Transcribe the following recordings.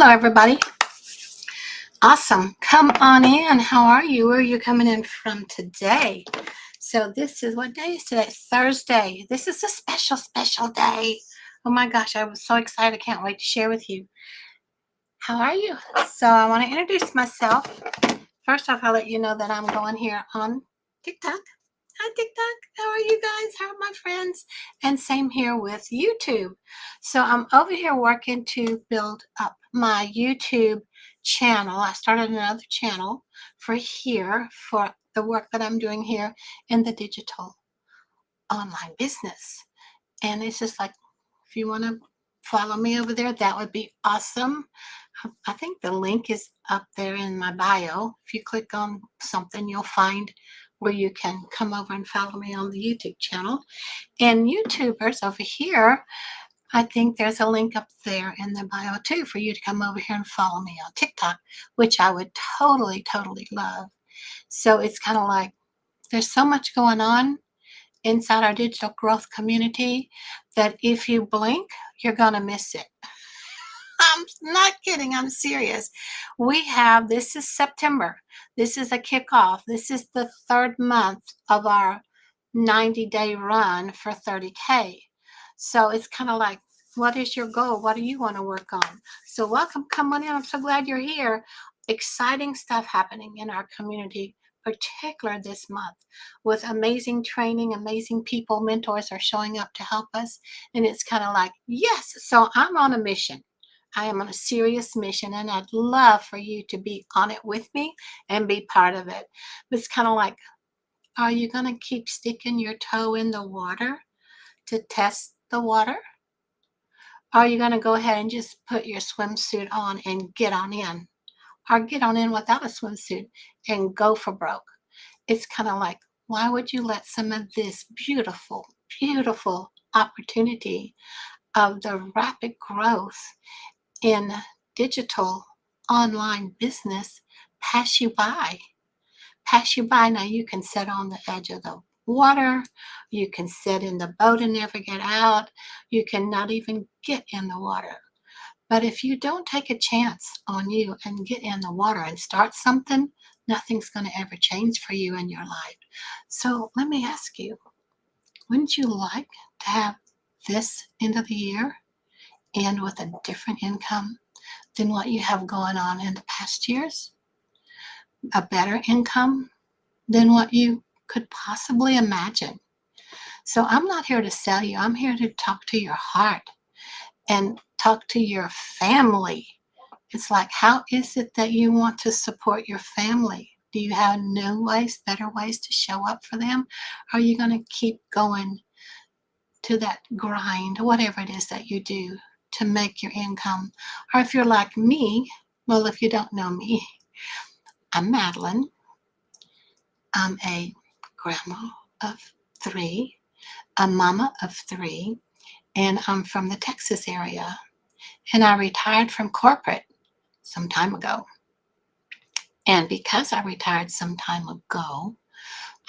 Hello, everybody. Awesome. Come on in. How are you? Where are you coming in from today? So this is, what day is today? Thursday. This is a special, special day. Oh my gosh, I was so excited. I can't wait to share with you. How are you? So I want to introduce myself. First off, I'll let you know that I'm going here on TikTok. Hi, TikTok. How are you guys? How are my friends? And same here with YouTube. So I'm over here working to build up my YouTube channel. I started another channel for here for the work that I'm doing here in the digital online business. And it's just like, if you want to follow me over there, that would be awesome. I think the link is up there in my bio. If you click on something, you'll find where you can come over and follow me on the YouTube channel. And YouTubers over here, I think there's a link up there in the bio too for you to come over here and follow me on TikTok, which I would totally, totally love. So it's kind of like there's so much going on inside our digital growth community that if you blink, you're going to miss it. I'm not kidding. I'm serious. This is September. This is a kickoff. This is the third month of our 90-day run for 30K. So it's kind of like, what is your goal? What do you want to work on? So welcome. Come on in. I'm so glad you're here. Exciting stuff happening in our community, particular this month, with amazing training, amazing people, mentors are showing up to help us. And it's kind of like, yes, so I'm on a mission. I am on a serious mission, and I'd love for you to be on it with me and be part of it. But it's kind of like, are you going to keep sticking your toe in the water to test the water? Are you going to go ahead and just put your swimsuit on and get on in? Or get on in without a swimsuit and go for broke? It's kind of like, why would you let some of this beautiful, beautiful opportunity of the rapid growth in digital online business pass you by? Now you can sit on the edge of the water, you can sit in the boat and never get out, you can not even get in the water. But if you don't take a chance on you and get in the water and start something, nothing's going to ever change for you in your life. So let me ask you, wouldn't you like to have this end of the year end with a different income than what you have going on in the past years? A better income than what you could possibly imagine. So I'm not here to sell you. I'm here to talk to your heart and talk to your family. It's like, how is it that you want to support your family? Do you have new ways, better ways to show up for them? Are you going to keep going to that grind, whatever it is that you do to make your income? Or if you're like me, well, if you don't know me, I'm Madeline. I'm a grandma of 3, a mama of 3, and I'm from the Texas area. And I retired from corporate some time ago. And because I retired some time ago,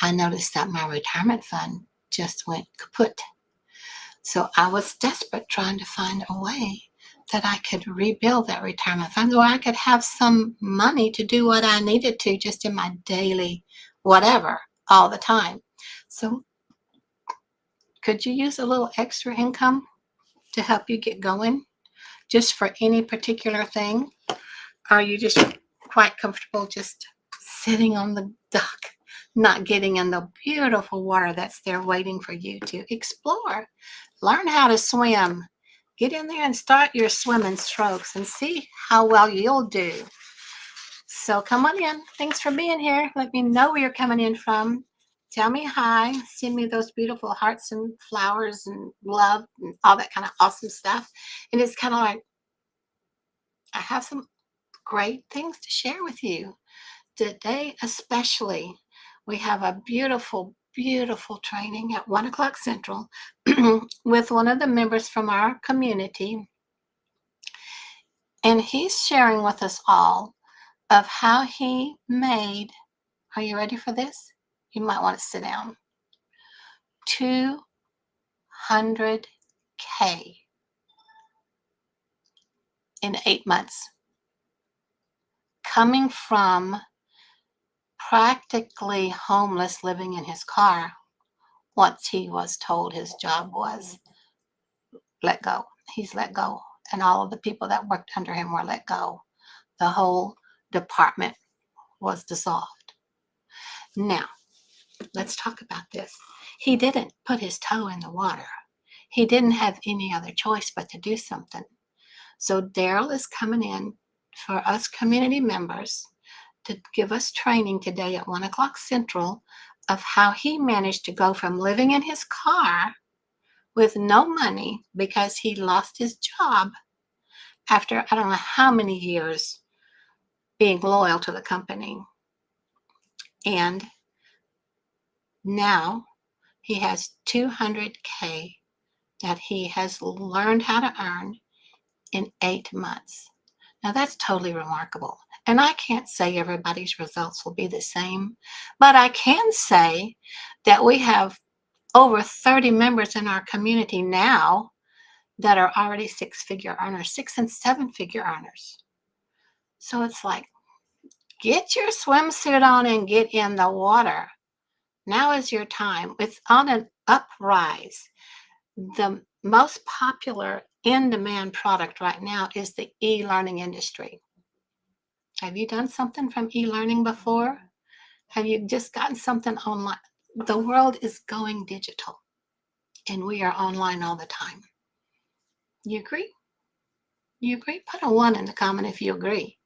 I noticed that my retirement fund just went kaput. So I was desperate trying to find a way that I could rebuild that retirement fund, where I could have some money to do what I needed to just in my daily whatever all the time. So could you use a little extra income to help you get going just for any particular thing? Are you just quite comfortable just sitting on the dock, not getting in the beautiful water that's there waiting for you to explore? Learn how to swim. Get in there and start your swimming strokes and see how well you'll do. So come on in. Thanks for being here. Let me know where you're coming in from. Tell me hi. Send me those beautiful hearts and flowers and love and all that kind of awesome stuff. And it's kind of like, I have some great things to share with you. Today, especially, we have a beautiful, beautiful training at 1 o'clock Central with one of the members from our community. And he's sharing with us all of how he made, are you ready for this? You might want to sit down. 200K in 8 months. coming from practically homeless, living in his car, once he was told his job was let go. He's let go. And all of the people that worked under him were let go. The whole department was dissolved. Now, let's talk about this. He didn't put his toe in the water. He didn't have any other choice but to do something. So Daryl is coming in for us community members to give us training today at 1 o'clock Central of how he managed to go from living in his car with no money because he lost his job after I don't know how many years being loyal to the company. And now he has $200K that he has learned how to earn in 8 months. Now that's totally remarkable. And I can't say everybody's results will be the same, but I can say that we have over 30 members in our community now that are already 6-figure earners, 6 and 7-figure earners. So it's like, get your swimsuit on and get in the water. Now is your time. It's on an uprise. The most popular in-demand product right now is the e-learning industry. Have you done something from e-learning before? Have you just gotten something online? The world is going digital, and we are online all the time. You agree? You agree? Put a 1 in the comment if you agree.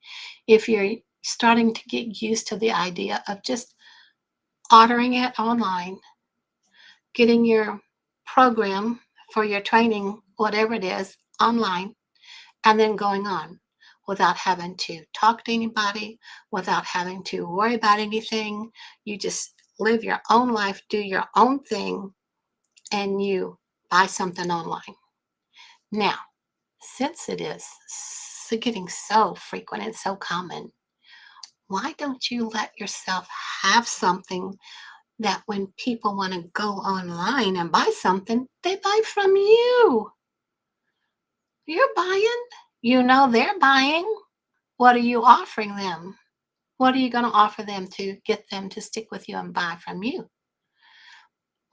If you're starting to get used to the idea of just ordering it online, getting your program for your training, whatever it is, online, and then going on without having to talk to anybody, without having to worry about anything. You just live your own life, do your own thing, and you buy something online. Now, since it is getting so frequent and so common, why don't you let yourself have something that when people want to go online and buy something, they buy from you? You're buying. You know they're buying. What are you offering them? What are you going to offer them to get them to stick with you and buy from you?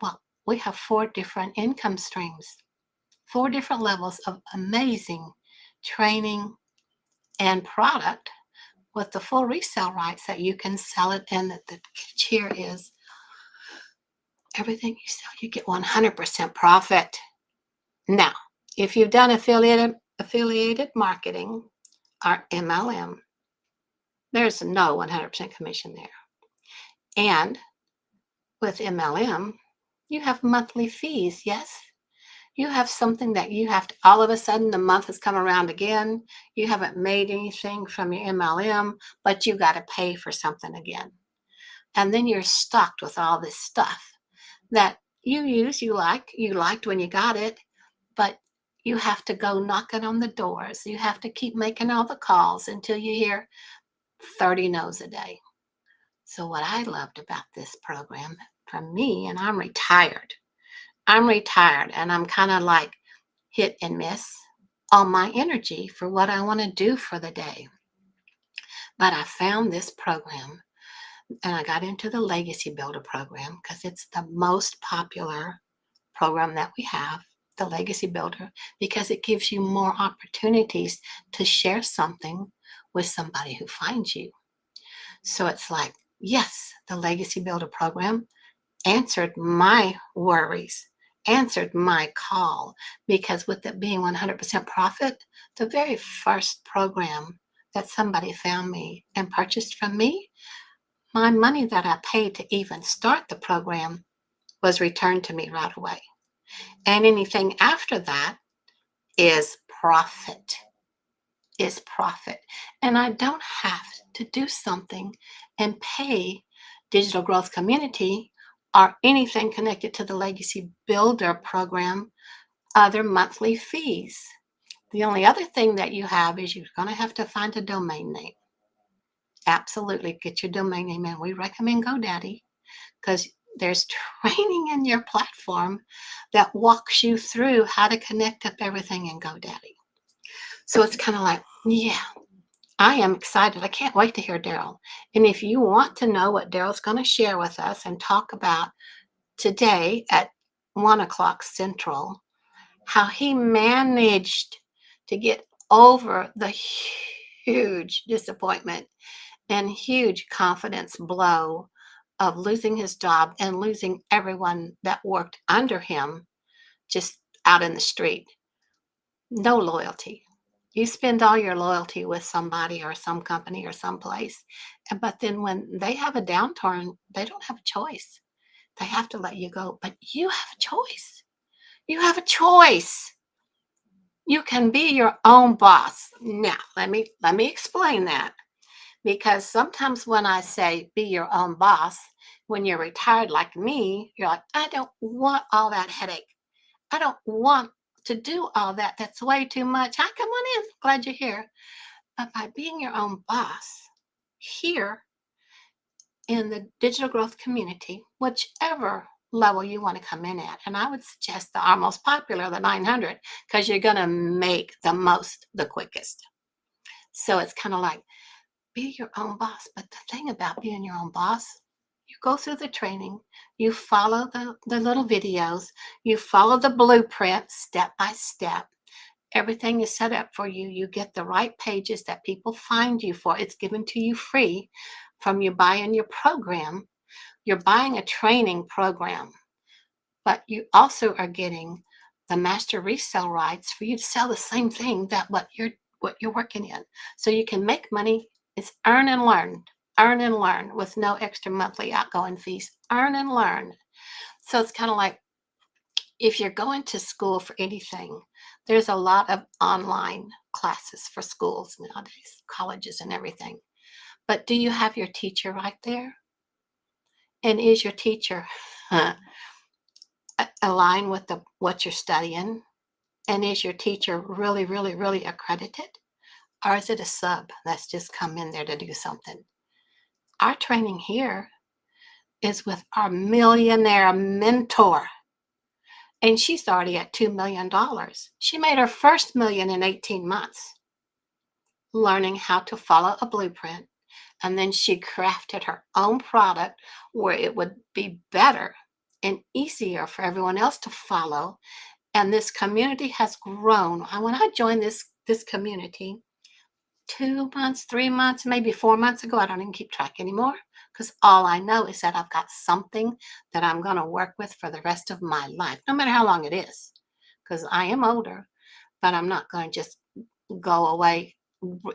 Well, we have 4 different income streams, 4 different levels of amazing training and product with the full resale rights that you can sell it. And the catch here is everything you sell, you get 100% profit. Now, if you've done affiliated marketing or MLM, there's no 100% commission there. And with MLM, you have monthly fees, yes? You have something that you have to, all of a sudden the month has come around again. You haven't made anything from your MLM, but you got to pay for something again. And then you're stocked with all this stuff that you use, you liked when you got it, but you have to go knocking on the doors. You have to keep making all the calls until you hear 30 no's a day. So what I loved about this program for me, and I'm retired and I'm kind of like hit and miss all my energy for what I want to do for the day. But I found this program and I got into the Legacy Builder program because it's the most popular program that we have, the Legacy Builder, because it gives you more opportunities to share something with somebody who finds you. So it's like, yes, the Legacy Builder program answered my worries, answered my call, because with it being 100% profit, the very first program that somebody found me and purchased from me, my money that I paid to even start the program was returned to me right away. And anything after that is profit. And I don't have to do something and pay Digital Growth Community or anything connected to the Legacy Builder program other monthly fees. The only other thing that you have is you're going to have to find a domain name. Absolutely, get your domain name in. We recommend GoDaddy because there's training in your platform that walks you through how to connect up everything in GoDaddy. So it's kind of like, yeah, I am excited. I can't wait to hear Daryl. And if you want to know what Daryl's going to share with us and talk about today at 1 o'clock Central, how he managed to get over the huge disappointment and huge confidence blow of losing his job and losing everyone that worked under him just out in the street. No loyalty. You spend all your loyalty with somebody or some company or some place, but then when they have a downturn, they don't have a choice. They have to let you go, but you have a choice. You have a choice. You can be your own boss. Now, let me explain that, because sometimes when I say be your own boss, when you're retired like me, you're like, I don't want all that headache. I don't want to do all that. That's way too much. Hi, come on in. Glad you're here. But by being your own boss here in the digital growth community, whichever level you want to come in at, and I would suggest our most popular, the 900, because you're going to make the most the quickest. So it's kind of like be your own boss. But the thing about being your own boss, you go through the training, you follow the little videos, you follow the blueprint step by step. Everything is set up for you. You get the right pages that people find you for. It's given to you free from you buying your program. You're buying a training program, but you also are getting the master resale rights for you to sell the same thing that what you're working in. So you can make money. It's earn and learn with no extra monthly outgoing fees. Earn and learn. So it's kind of like if you're going to school for anything, there's a lot of online classes for schools nowadays, colleges and everything. But do you have your teacher right there? And is your teacher aligned with what you're studying? And is your teacher really, really, really accredited? Or is it a sub that's just come in there to do something? Our training here is with our millionaire mentor. And she's already at $2 million. She made her first million in 18 months, learning how to follow a blueprint. And then she crafted her own product where it would be better and easier for everyone else to follow. And this community has grown. When I joined this community 2 months, 3 months, maybe 4 months ago, I don't even keep track anymore, because all I know is that I've got something that I'm going to work with for the rest of my life, no matter how long it is, because I am older, but I'm not going to just go away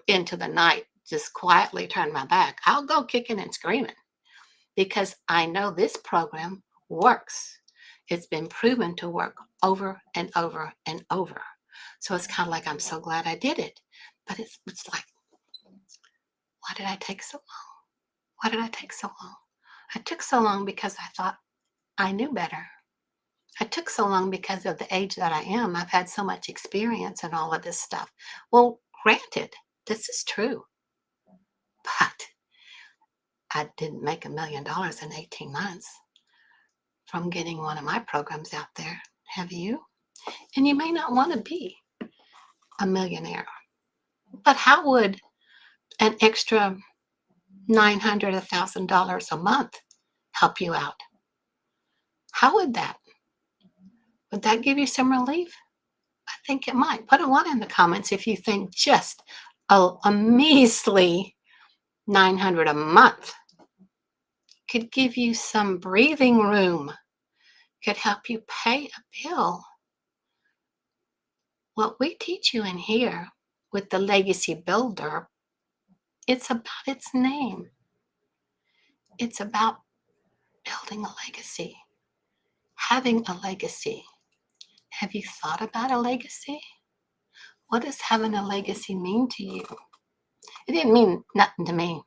into the night, just quietly turn my back. I'll go kicking and screaming because I know this program works. It's been proven to work over and over and over. So it's kind of like, I'm so glad I did it. But it's like, why did I take so long? Why did I take so long? I took so long because I thought I knew better. I took so long because of the age that I am. I've had so much experience in all of this stuff. Well, granted, this is true, but I didn't make $1 million in 18 months from getting one of my programs out there. Have you? And you may not want to be a millionaire, but how would an extra $900, $1,000 a month help you out? How would that? Would that give you some relief? I think it might. Put a one in the comments if you think just a measly $900 a month could give you some breathing room, could help you pay a bill. What we teach you in here with the Legacy Builder, it's about its name. It's about building a legacy, having a legacy. Have you thought about a legacy? What does having a legacy mean to you? It didn't mean nothing to me,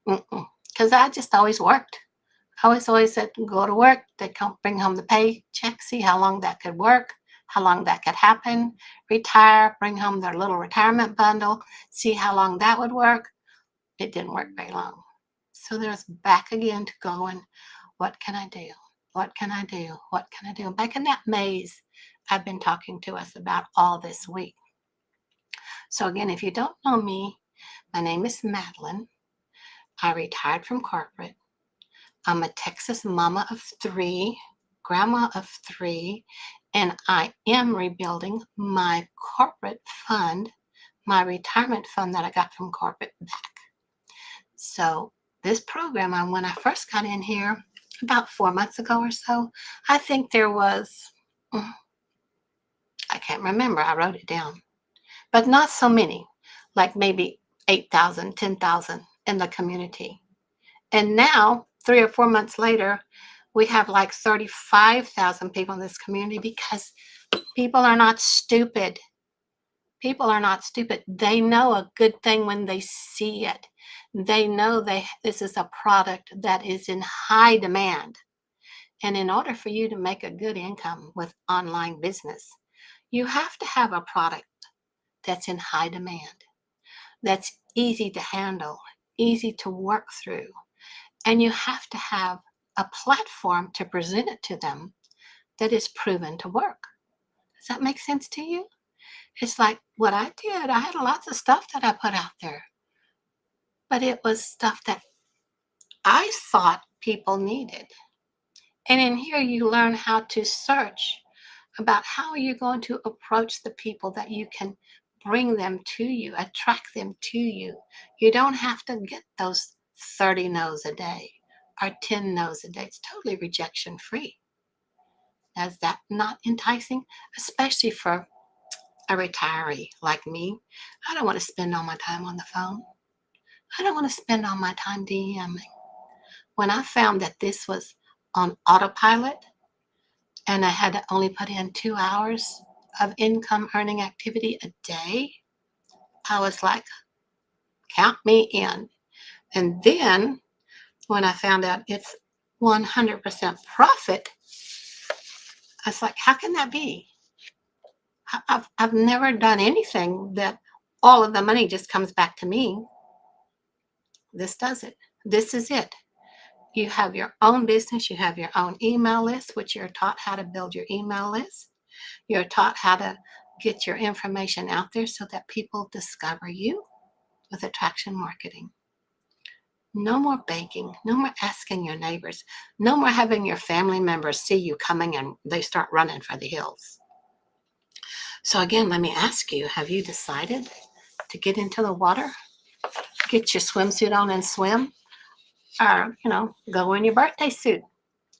because I just always worked. I always said, go to work, they come bring home the paycheck, see how long that could work, how long that could happen, retire, bring home their little retirement bundle, see how long that would work. It didn't work very long. So there's back again to going, what can I do? What can I do? What can I do? Back in that maze I've been talking to us about all this week. So again, if you don't know me, My name is Madeline. I retired from corporate. I'm a Texas mama of 3, grandma of 3, and I am rebuilding my corporate fund, my retirement fund that I got from corporate back. So this program, when I first got in here about 4 months ago or so, I think there was, I can't remember, I wrote it down, but not so many, like maybe 8,000, 10,000 in the community. And now, 3 or 4 months later, we have like 35,000 people in this community because people are not stupid. People are not stupid. They know a good thing when they see it. They know this is a product that is in high demand. And in order for you to make a good income with online business, you have to have a product that's in high demand, that's easy to handle, easy to work through. And you have to have a platform to present it to them that is proven to work. Does that make sense to you? It's like what I did. I had lots of stuff that I put out there, but it was stuff that I thought people needed. And in here, you learn how to search about how you're going to approach the people that you can bring them to you, attract them to you. You don't have to get those 30 no's a day or 10 no's a day. It's totally rejection free. Is that not enticing? Especially for a retiree like me. I don't want to spend all my time on the phone. I don't want to spend all my time DMing. When I found that this was on autopilot and I had to only put in 2 hours of income earning activity a day, I was like, count me in. And then when I found out it's 100% profit, I was like, how can that be? I've never done anything that all of the money just comes back to me. This does it. This is it. You have your own business. You have your own email list, which you're taught how to build your email list. You're taught how to get your information out there so that people discover you with attraction marketing. No more begging. No more asking your neighbors. No more having your family members see you coming and they start running for the hills. So again, let me ask you, have you decided to get into the water? Get your swimsuit on and swim? Or, go in your birthday suit.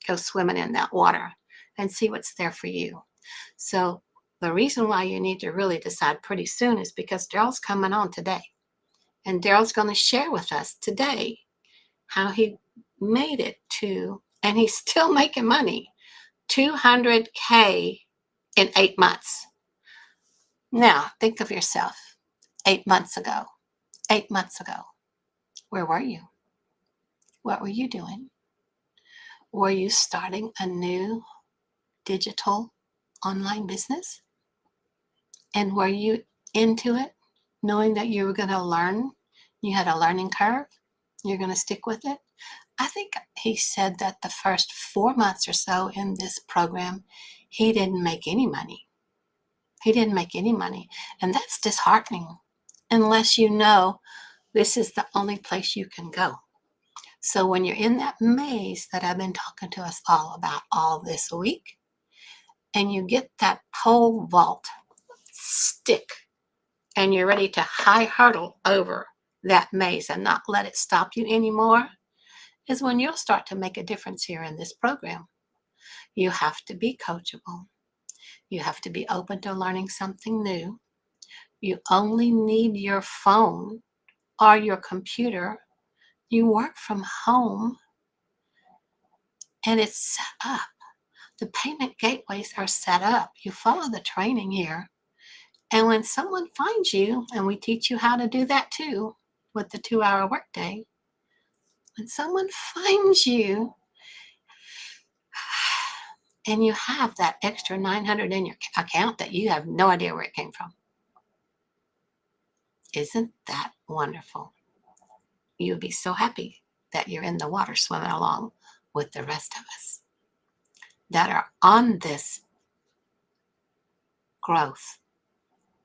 Go swimming in that water and see what's there for you. So the reason why you need to really decide pretty soon is because Daryl's coming on today. And Daryl's going to share with us today how he made it to, and he's still making money, $200K in 8 months. Now, think of yourself 8 months ago. 8 months ago. Where were you? What were you doing? Were you starting a new digital online business? And were you into it, knowing that you were going to learn? You had a learning curve. You're going to stick with it. I think he said that the first 4 months or so in this program, he didn't make any money. He didn't make any money. And that's disheartening unless you know this is the only place you can go. So when you're in that maze that I've been talking to us all about all this week, and you get that pole vault stick and you're ready to high hurdle over that maze and not let it stop you anymore, is when you'll start to make a difference here in this program. You have to be coachable. You have to be open to learning something new. You only need your phone or your computer. You work from home and it's set up. The payment gateways are set up. You follow the training here. And when someone finds you, and we teach you how to do that too with the 2-hour workday, when someone finds you and you have that extra 900 in your account that you have no idea where it came from, isn't that wonderful? You'll be so happy that you're in the water swimming along with the rest of us that are on this growth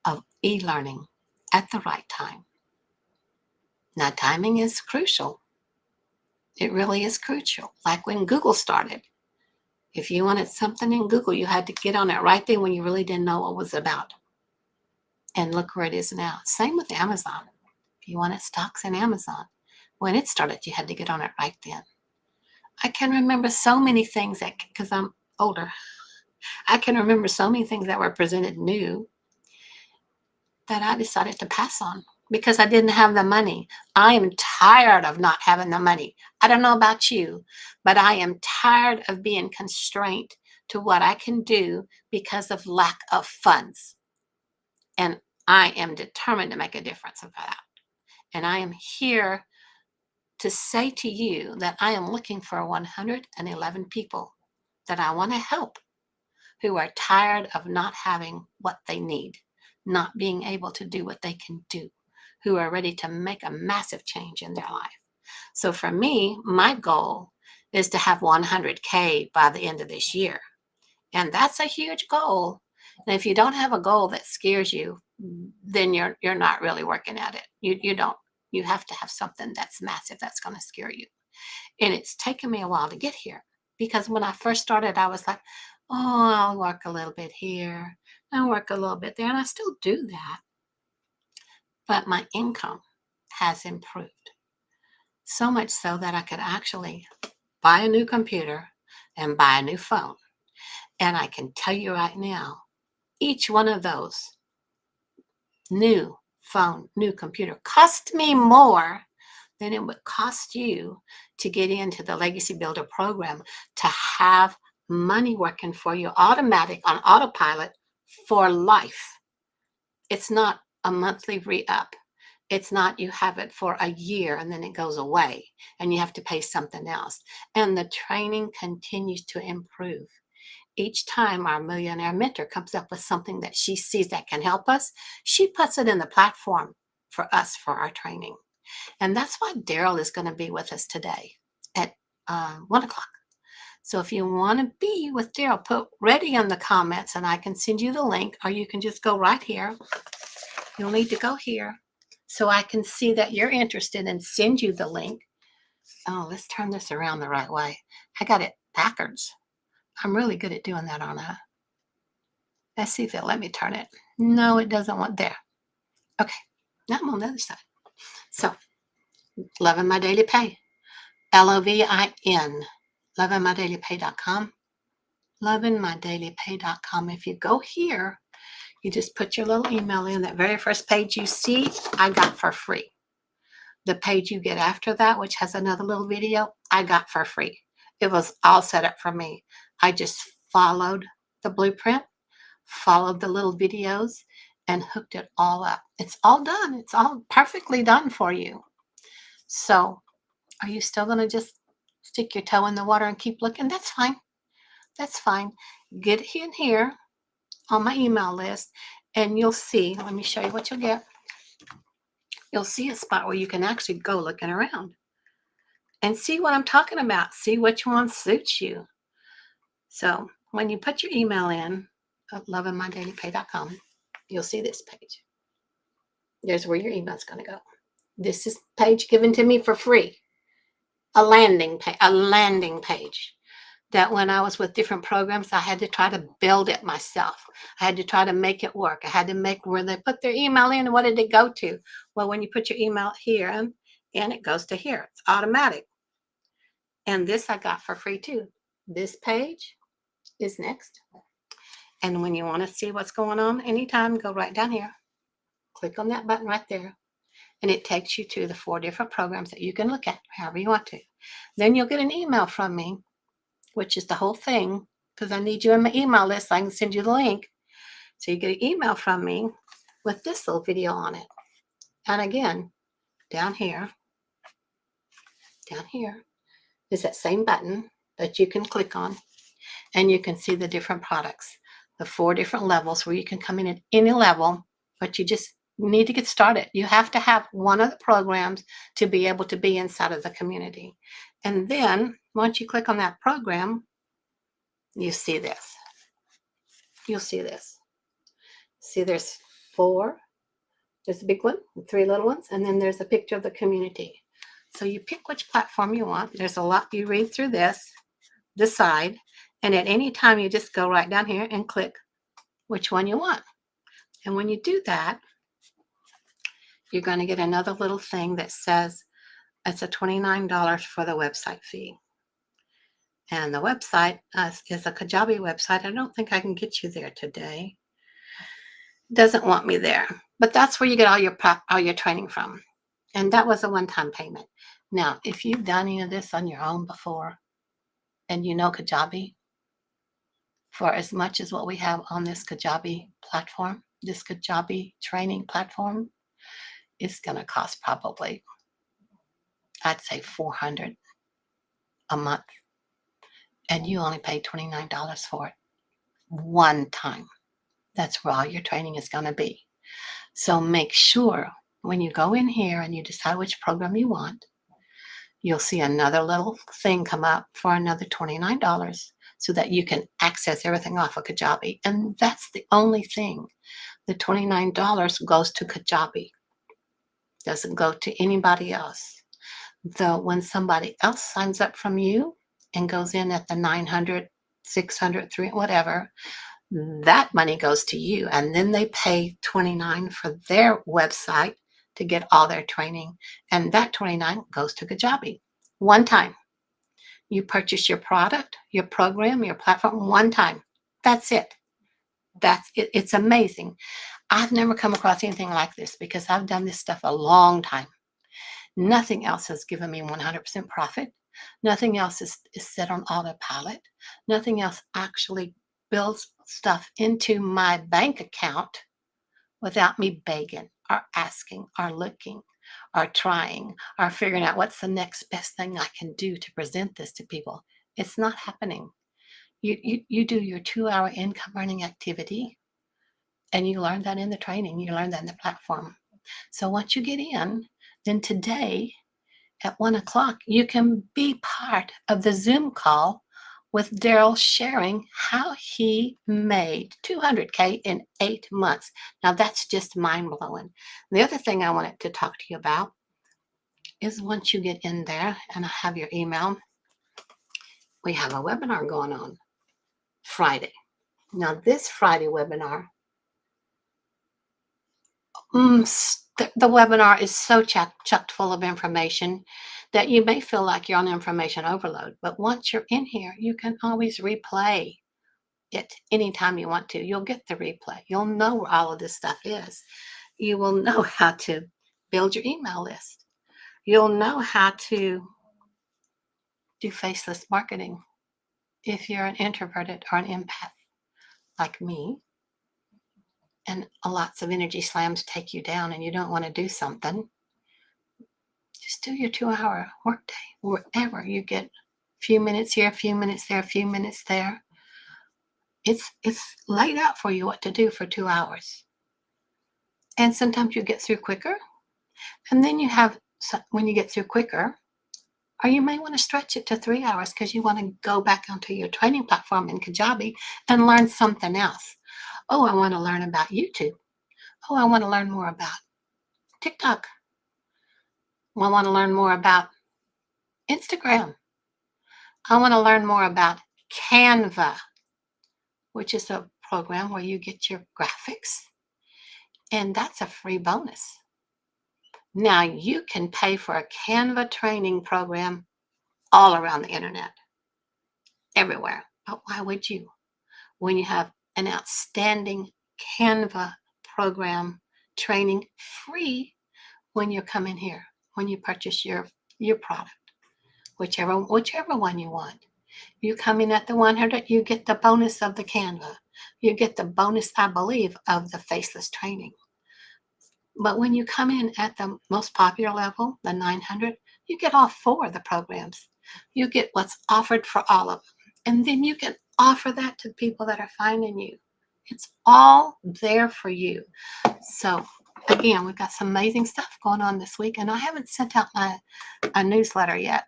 of e-learning at the right time. Now, timing is crucial. It really is crucial. Like when Google started. If you wanted something in Google, you had to get on it right then when you really didn't know what it was about. And look where it is now. Same with Amazon. If you wanted stocks in Amazon, when it started, you had to get on it right then. I can remember so many things that, because I'm older, I can remember so many things that were presented new that I decided to pass on because I didn't have the money. I am tired of not having the money. I don't know about you, but I am tired of being constrained to what I can do because of lack of funds. And I am determined to make a difference about that. And I am here to say to you that I am looking for 111 people that I want to help who are tired of not having what they need, not being able to do what they can do, who are ready to make a massive change in their life. So for me, my goal is to have 100K by the end of this year. And that's a huge goal. And if you don't have a goal that scares you, then you're not really working at it. You don't. You have to have something that's massive that's going to scare you. And it's taken me a while to get here because when I first started, I was like, oh, I'll work a little bit here, I'll work a little bit there, and I still do that. But my income has improved so much so that I could actually buy a new computer and buy a new phone. And I can tell you right now, each one of those new phone, new computer cost me more than it would cost you to get into the Legacy Builder program to have money working for you automatic on autopilot for life. It's not a monthly re-up. It's not you have it for a year and then it goes away and you have to pay something else. And the training continues to improve. Each time our millionaire mentor comes up with something that she sees that can help us, she puts it in the platform for us for our training. And that's why Daryl is going to be with us today at 1 o'clock. So if you want to be with Daryl, put ready in the comments and I can send you the link, or you can just go right here. You'll need to go here so I can see that you're interested and send you the link. Oh, let's turn this around the right way. I got it backwards. I'm really good at doing that on a. Let's see if it'll let me turn it. No, it doesn't want there. Okay, now I'm on the other side. So, Loving My Daily Pay. LOVIN. LovingMyDailyPay.com. LovingMyDailyPay.com. If you go here, you just put your little email in. That very first page you see, I got for free. The page you get after that, which has another little video, I got for free. It was all set up for me. I just followed the blueprint, followed the little videos, and hooked it all up. It's all done. It's all perfectly done for you. So are you still going to just stick your toe in the water and keep looking? That's fine. That's fine. Get in here on my email list and you'll see. Let me show you what you'll get. You'll see a spot where you can actually go looking around and see what I'm talking about. See which one suits you. So when you put your email in at lovingmydailypay.com, you'll see this page. There's where your email's going to go. This is page given to me for free. A landing page that when I was with different programs, I had to try to build it myself. I had to try to make it work. I had to make where they put their email in and what did it go to? Well, when you put your email here and it goes to here, it's automatic. And this I got for free too. This page is next. And when you want to see what's going on anytime, go right down here. Click on that button right there. And it takes you to the 4 different programs that you can look at however you want to. Then you'll get an email from me, which is the whole thing, because I need you in my email list so I can send you the link. So you get an email from me with this little video on it. And again, down here is that same button that you can click on, and you can see the different products, the 4 different levels where you can come in at any level, but you just need to get started. You have to have one of the programs to be able to be inside of the community. And then once you click on that program, you see this. You'll see this. See, there's 4 There's a big one, 3 little ones, and then there's a picture of the community. So you pick which platform you want. There's a lot. You read through this, decide, and at any time you just go right down here and click which one you want. And when you do that, you're going to get another little thing that says it's a $29 for the website fee. And the website is a Kajabi website. I don't think I can get you there today. It doesn't want me there. But that's where you get all your training from. And that was a one-time payment. Now, if you've done any of this on your own before and you know Kajabi, for as much as what we have on this Kajabi platform, this Kajabi training platform, it's going to cost probably, I'd say $400 a month. And you only pay $29 for it one time. That's where all your training is going to be. So make sure when you go in here and you decide which program you want, you'll see another little thing come up for another $29 so that you can access everything off of Kajabi. And that's the only thing. The $29 goes to Kajabi. Doesn't go to anybody else. Though when somebody else signs up from you and goes in at the 900, 600, 300, whatever, that money goes to you. And then they pay $29 for their website to get all their training. And that $29 goes to Kajabi. One time. You purchase your product, your program, your platform one time. That's it. That's it. It's amazing. I've never come across anything like this because I've done this stuff a long time. Nothing else has given me 100% profit. Nothing else is set on autopilot. Nothing else actually builds stuff into my bank account without me begging or asking or looking or trying or figuring out what's the next best thing I can do to present this to people. It's not happening. You do your 2-hour income earning activity and you learn that in the training. You learn that in the platform. So once you get in, then today at 1 o'clock, you can be part of the Zoom call with Daryl sharing how he made $200K in 8 months. Now that's just mind blowing. The other thing I wanted to talk to you about is once you get in there and I have your email, we have a webinar going on Friday. Now this Friday webinar, the webinar is so chocked full of information that you may feel like you're on information overload. But once you're in here, you can always replay it anytime you want to. You'll get the replay. You'll know where all of this stuff is. You will know how to build your email list. You'll know how to do faceless marketing if you're an introverted or an empath like me. And lots of energy slams take you down and you don't want to do something. Just do your 2-hour workday wherever you get a few minutes here, a few minutes there, a few minutes there. It's laid out for you what to do for 2 hours. And sometimes you get through quicker. And then you have, when you get through quicker, or you may want to stretch it to 3 hours because you want to go back onto your training platform in Kajabi and learn something else. Oh, I want to learn about YouTube. Oh, I want to learn more about TikTok. I want to learn more about Instagram. I want to learn more about Canva, which is a program where you get your graphics. And that's a free bonus. Now you can pay for a Canva training program all around the internet, everywhere. But why would you? When you have an outstanding Canva program training free when you come in here, when you purchase your product, whichever one you want. You come in at the 100, you get the bonus of the Canva. You get the bonus, I believe, of the faceless training. But when you come in at the most popular level, the 900, you get all 4 of the programs. You get what's offered for all of them. And then you can offer that to people that are finding you. It's all there for you. So again, we've got some amazing stuff going on this week. And I haven't sent out a newsletter yet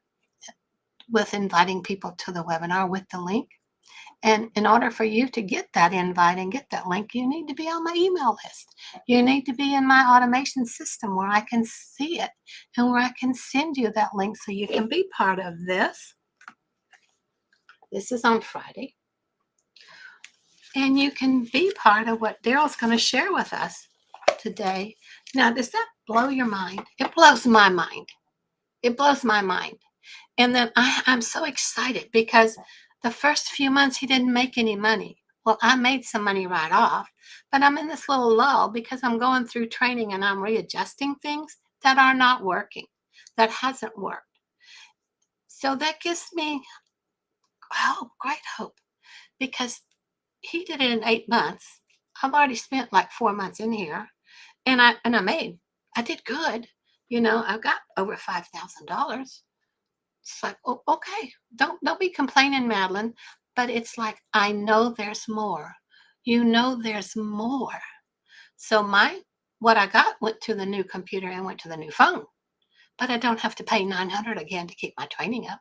with inviting people to the webinar with the link. And in order for you to get that invite and get that link, you need to be on my email list. You need to be in my automation system where I can see it and where I can send you that link so you can be part of this. This is on Friday. And you can be part of what Daryl's going to share with us today. Now, does that blow your mind? It blows my mind. It blows my mind. And then I'm so excited because the first few months he didn't make any money. Well, I made some money right off, but I'm in this little lull because I'm going through training and I'm readjusting things that are not working, that hasn't worked. So that gives me hope, great hope, because he did it in 8 months. I've already spent like 4 months in here, and I did good. I've got over $5,000. It's like, oh, okay, don't be complaining, Madeline. But it's like, I know there's more. There's more. So what I got went to the new computer and went to the new phone. But I don't have to pay $900 again to keep my training up.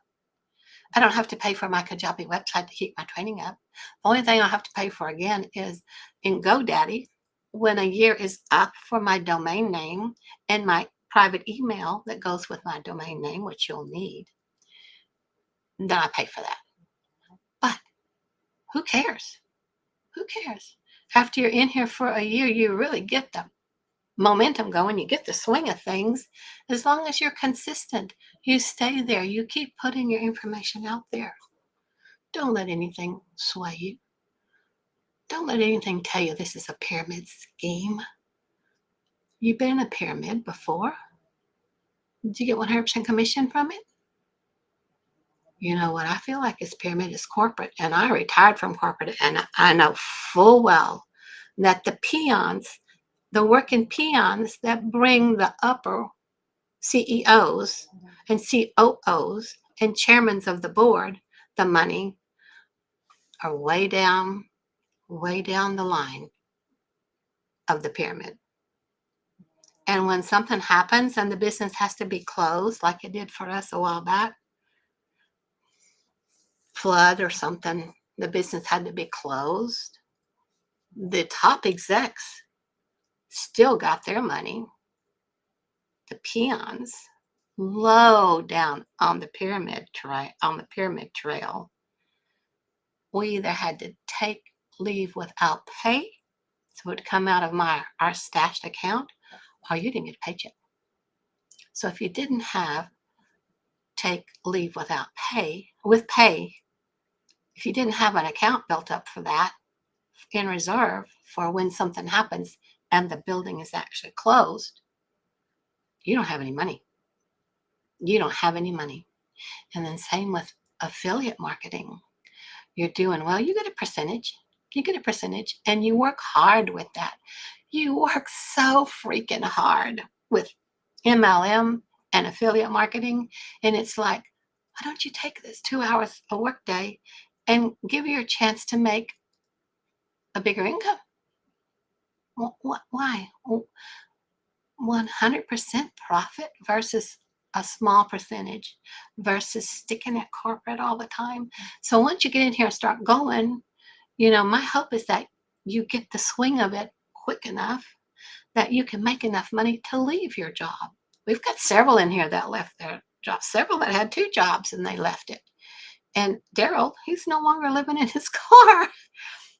I don't have to pay for my Kajabi website to keep my training up. The only thing I have to pay for again is in GoDaddy. When a year is up for my domain name and my private email that goes with my domain name, which you'll need, then I pay for that. But who cares? Who cares? After you're in here for a year, you really get the momentum going. You get the swing of things. As long as you're consistent, you stay there. You keep putting your information out there. Don't let anything sway you. Don't let anything tell you this is a pyramid scheme. You've been in a pyramid before. Did you get 100% commission from it? You know what I feel like is pyramid is corporate, and I retired from corporate, and I know full well that the working peons that bring the upper CEOs and COOs and chairmen of the board the money are way down the line of the pyramid. And when something happens and the business has to be closed, like it did for us a while back, flood or something, the business had to be closed. The top execs still got their money. The peons, low down on the pyramid trail, we either had to take leave without pay, so it would come out of our stashed account, or you didn't get a paycheck. So if you didn't have take leave without pay, with pay, if you didn't have an account built up for that in reserve for when something happens and the building is actually closed, you don't have any money. You don't have any money. And then same with affiliate marketing. You're doing well, you get a percentage. You get a percentage and you work hard with that. You work so freaking hard with MLM and affiliate marketing. And it's like, why don't you take this 2 hours a work day and give you a chance to make a bigger income? Why? 100% profit versus a small percentage versus sticking at corporate all the time. So once you get in here and start going, my hope is that you get the swing of it quick enough that you can make enough money to leave your job. We've got several in here that left their job, several that had 2 jobs and they left it. And Daryl, he's no longer living in his car.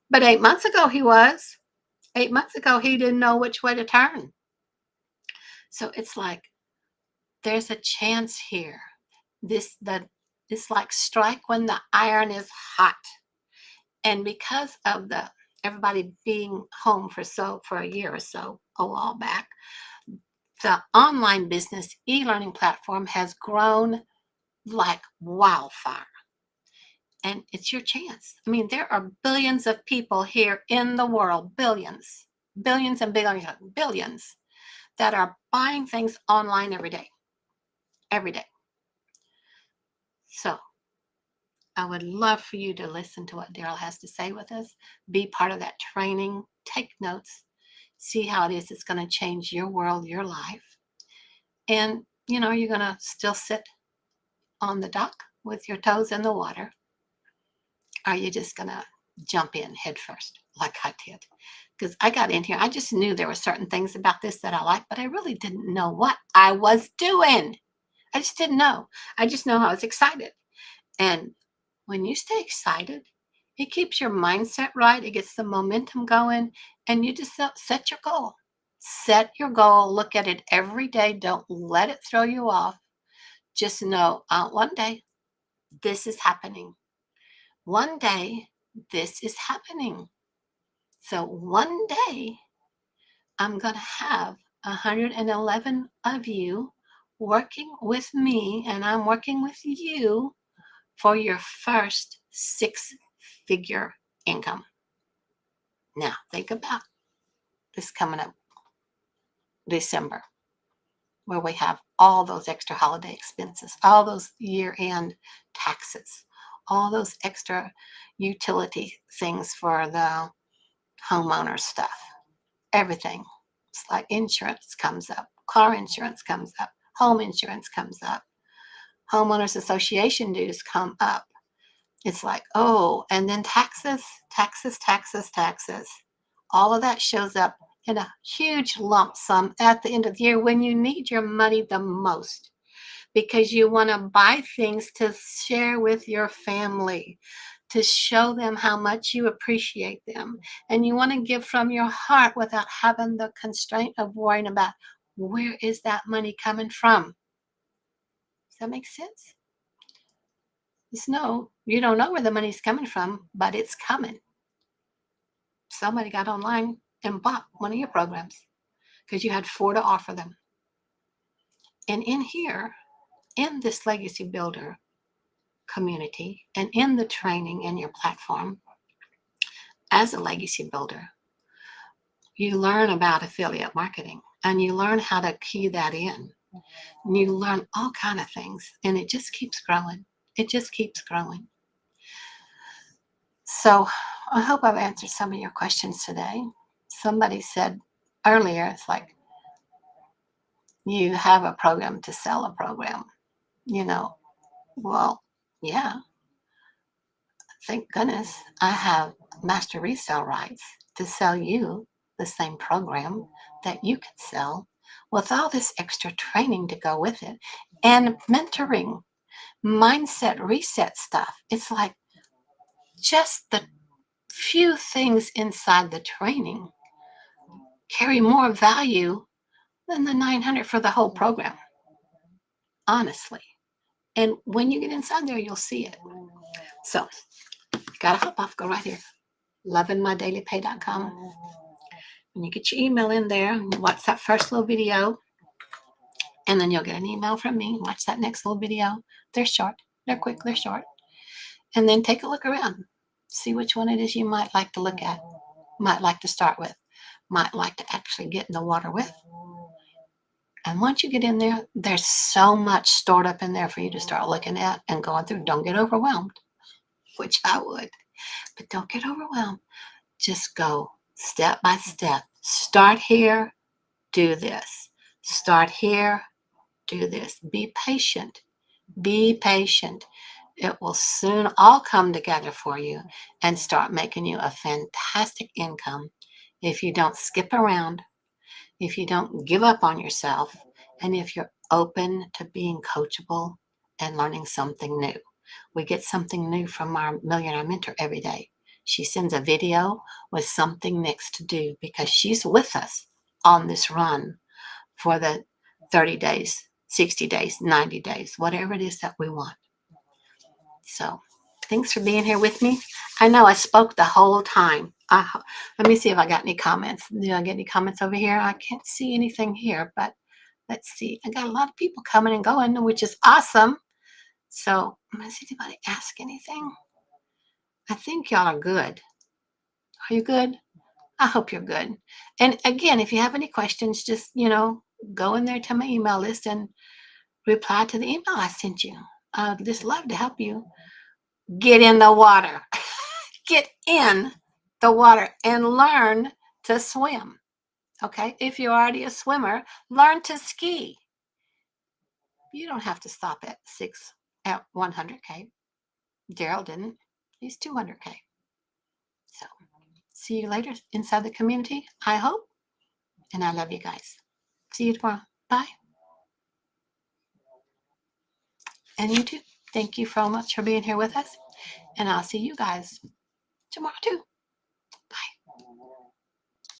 But 8 months ago he was. 8 months ago he didn't know which way to turn. So it's like there's a chance here. It's like strike when the iron is hot. And because of everybody being home for a year or so a while back, the online business e-learning platform has grown like wildfire. And it's your chance. I mean, there are billions of people here in the world, billions and billions that are buying things online every day. So I would love for you to listen to what Daryl has to say with us, be part of that training, take notes, see how it is it's going to change your world, your life. And, you're going to still sit on the dock with your toes in the water. Are you just going to jump in head first, like I did. Because I got in here, I just knew there were certain things about this that I liked, but I really didn't know what I was doing. I just didn't know. I just know I was excited. And when you stay excited, it keeps your mindset right. It gets the momentum going, and you just set your goal. Set your goal. Look at it every day. Don't let it throw you off. Just know one day this is happening. One day this is happening. So one day I'm going to have 111 of you working with me, and I'm working with you for your first 6-figure income. Now, think about this coming up December, where we have all those extra holiday expenses, all those year-end taxes, all those extra utility things for the homeowner stuff, everything. It's like insurance comes up, car insurance comes up, home insurance comes up, homeowners association dues come up. It's like, oh, and then taxes, taxes, taxes, taxes. All of that shows up in a huge lump sum at the end of the year when you need your money the most, because you want to buy things to share with your family, to show them how much you appreciate them. And you want to give from your heart without having the constraint of worrying about where is that money coming from. Does that make sense? Just know you don't know where the money's coming from, but it's coming. Somebody got online and bought one of your programs because you had 4 to offer them. And in here, in this Legacy Builder community and in the training in your platform, as a legacy builder, you learn about affiliate marketing and you learn how to key that in. And you learn all kind of things, and it just keeps growing. It just keeps growing. So I hope I've answered some of your questions today. Somebody said earlier, it's like, you have a program to sell a program, Well, yeah, thank goodness I have master resale rights to sell you the same program that you can sell with all this extra training to go with it and mentoring, mindset reset stuff. It's like just the few things inside the training carry more value than the 900 for the whole program, honestly. And when you get inside there, you'll see it. So, gotta hop off, go right here. lovingmydailypay.com. When you get your email in there, and watch that first little video, and then you'll get an email from me. Watch that next little video. They're short, they're quick, they're short. And then take a look around. See which one it is you might like to look at, might like to start with, might like to actually get in the water with. And once you get in there, there's so much stored up in there for you to start looking at and going through. Don't get overwhelmed, which I would, but don't get overwhelmed. Just go step by step. Start here, do this. Start here, do this. Be patient. Be patient. It will soon all come together for you and start making you a fantastic income if you don't skip around, if you don't give up on yourself, and if you're open to being coachable and learning something new. We get something new from our Millionaire Mentor every day. She sends a video with something next to do because she's with us on this run for the 30 days, 60 days, 90 days, whatever it is that we want. So thanks for being here with me. I know I spoke the whole time. Let me see if I got any comments. Do I get any comments over here? I can't see anything here, but let's see. I got a lot of people coming and going, which is awesome. So I'm going to see if anybody ask anything. I think y'all are good. Are you good? I hope you're good. And again, if you have any questions, just, go in there to my email list and reply to the email I sent you. I'd just love to help you get in the water. Get in the water and learn to swim. Okay? If you're already a swimmer, learn to ski. You don't have to stop at 100K. Daryl didn't. He's 200K. So see you later inside the community, I hope. And I love you guys. See you tomorrow. Bye. And you too. Thank you so much for being here with us. And I'll see you guys tomorrow too. Bye.